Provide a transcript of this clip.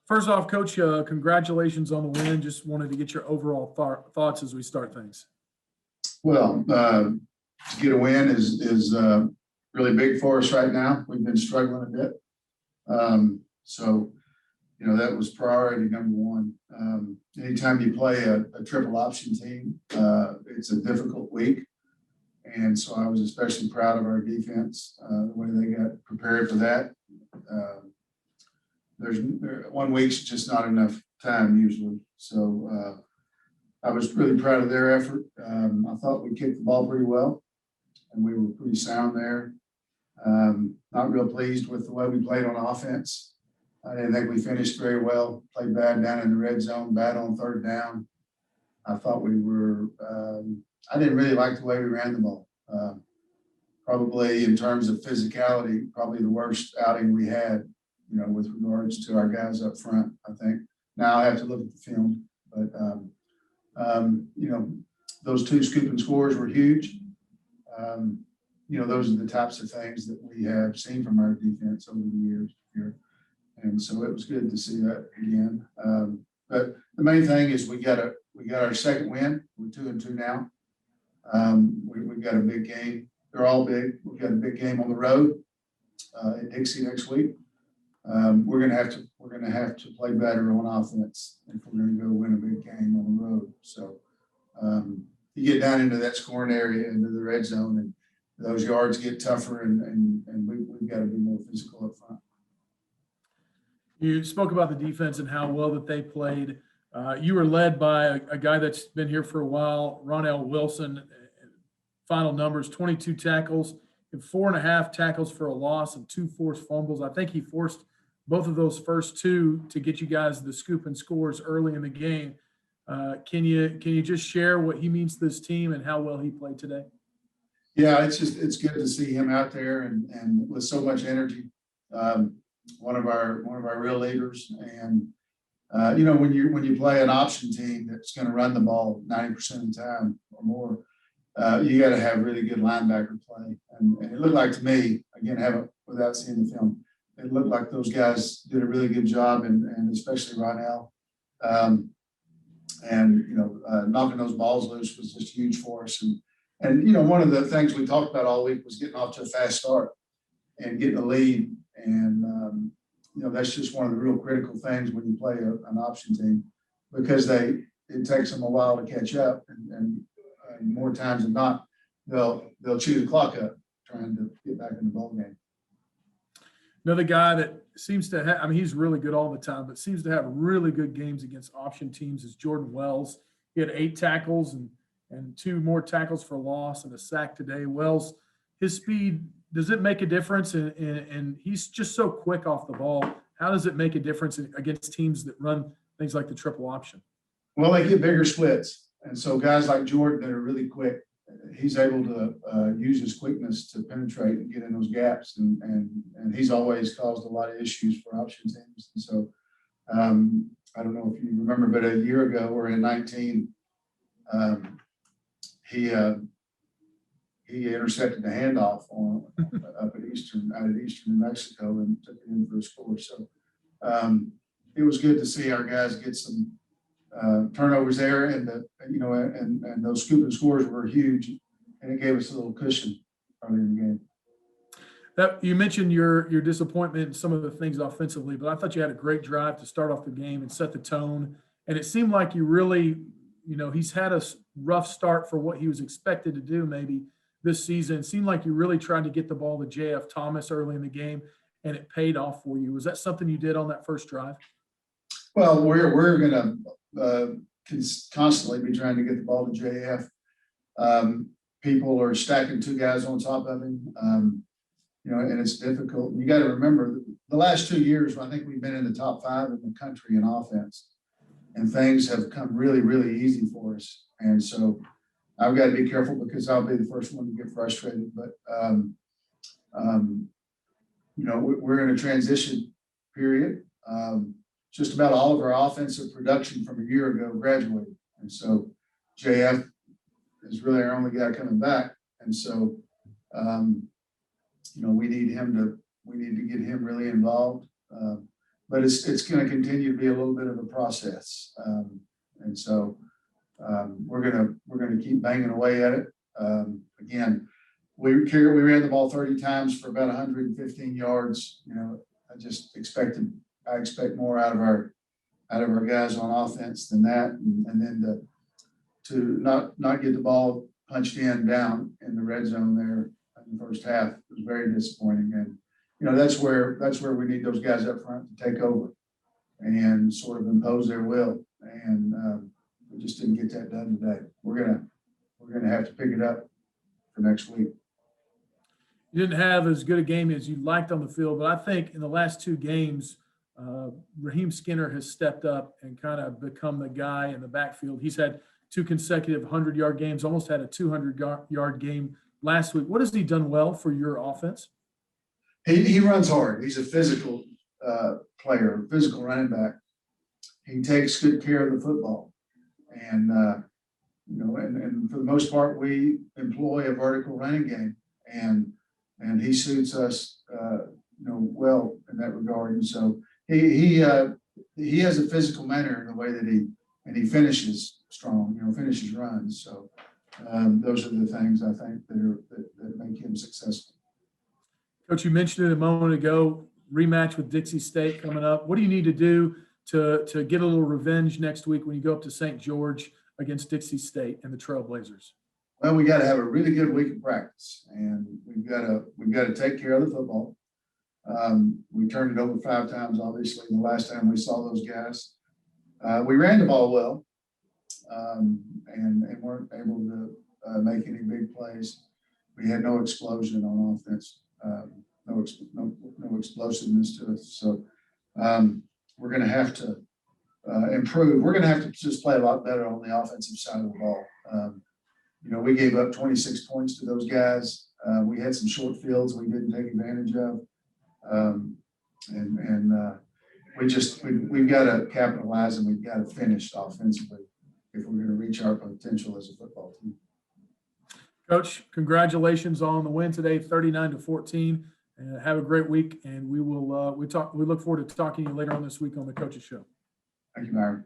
First off, Coach, congratulations on the win. Just wanted to get your overall thoughts as we start things. Well, to get a win is really big for us right now. We've been struggling a bit. So, that was priority number one. Anytime you play a triple option team, it's a difficult week. And so I was especially proud of our defense, the way they got prepared for that. There's 1 week's just not enough time usually. So I was really proud of their effort. I thought we kicked the ball pretty well and we were pretty sound there. Not real pleased with the way we played on offense. I didn't think we finished very well, played bad down in the red zone, bad on third down. I thought we were, I didn't really like the way we ran the ball. Probably in terms of physicality, probably the worst outing we had, with regards to our guys up front, I think. Now I have to look at the film, but, those 2 scooping scores were huge. Those are the types of things that we have seen from our defense over the years here. And so it was good to see that again. But the main thing is we got our second win. We're 2-2 now. We've got a big game. They're all big. We've got a big game on the road at Dixie next week. We're gonna have to play better on offense if we're gonna go win a big game on the road. So you get down into that scoring area, into the red zone, and those yards get tougher, and we've got to be more physical up front. You spoke about the defense and how well that they played. You were led by a guy that's been here for a while, Ronell Wilson. Final numbers: 22 tackles and 4.5 tackles for a loss and 2 forced fumbles. I think he forced both of those first 2 to get you guys the scoop and scores early in the game. Can you just share what he means to this team and how well he played today? Yeah, it's good to see him out there and with so much energy. One of our real leaders, and when you play an option team that's going to run the ball 90% of the time or more, you got to have really good linebacker play. And it looked like to me, again, without seeing the film, it looked like those guys did a really good job, and especially Ronell. Knocking those balls loose was just huge for us. And one of the things we talked about all week was getting off to a fast start and getting a lead. And, that's just one of the real critical things when you play an option team, because it takes them a while to catch up. And more times than not, they'll chew the clock up trying to get back in the ball game. Another guy that seems to have, he's really good all the time, but seems to have really good games against option teams is Jordan Wells. He had 8 tackles and 2 more tackles for loss and a sack today. Wells, his speed, does it make a difference? And he's just so quick off the ball. How does it make a difference against teams that run things like the triple option? Well, they get bigger splits. And so guys like Jordan that are really quick, he's able to use his quickness to penetrate and get in those gaps. And he's always caused a lot of issues for option teams. And so I don't know if you remember, but a year ago or in 19, he intercepted the handoff out of Eastern New Mexico and took it in for a score. So it was good to see our guys get some turnovers there, and those scoop and scores were huge, and it gave us a little cushion early in the game. That you mentioned your disappointment in some of the things offensively, but I thought you had a great drive to start off the game and set the tone. And it seemed like you really, he's had a rough start for what he was expected to do maybe this season. It seemed like you really tried to get the ball to J.F. Thomas early in the game, and it paid off for you. Was that something you did on that first drive? Well, we're going to constantly be trying to get the ball to J.F. People are stacking 2 guys on top of him, and it's difficult. You got to remember the last 2 years, I think we've been in the top 5 in the country in offense, and things have come really, really easy for us. And so I've got to be careful because I'll be the first one to get frustrated. But, we're in a transition period. Just about all of our offensive production from a year ago graduated. And so JF is really our only guy coming back. And so, we need to get him really involved. but it's going to continue to be a little bit of a process. And so we're gonna keep banging away at it. Again, we ran the ball 30 times for about 115 yards. You know, I expect more out of our guys on offense than that, and then to not get the ball punched down in the red zone there in the first half was very disappointing. And you know, that's where we need those guys up front to take over and sort of impose their will. And we just didn't get that done today. We're gonna have to pick it up for next week. You didn't have as good a game as you liked on the field, but I think in the last two games, Raheem Skinner has stepped up and kind of become the guy in the backfield. He's had two consecutive 100-yard games, almost had a 200-yard game last week. What has he done well for your offense? He runs hard. He's a physical player, physical running back. He takes good care of the football. And, you know, and for the most part, we employ a vertical running game, and he suits us, you know, well in that regard. And so he has a physical manner in the way that he finishes strong, you know, finishes runs. So those are the things I think that make him successful. Coach, you mentioned it a moment ago, rematch with Dixie State coming up. What do you need to do to get a little revenge next week when you go up to St. George against Dixie State and the Trailblazers? Well, we got to have a really good week of practice, and we've got to take care of the football. We turned it over 5 times, obviously, the last time we saw those guys. We ran the ball well, and weren't able to make any big plays. We had no explosion on offense, no explosiveness to us. So we're going to have to improve. We're going to have to just play a lot better on the offensive side of the ball. You know, we gave up 26 points to those guys. We had some short fields we didn't take advantage of. We've got to capitalize, and we've got to finish offensively if we're going to reach our potential as a football team. Coach, congratulations on the win today, 39-14. Have a great week, and we look forward to talking to you later on this week on the Coaches Show. Thank you, Myron.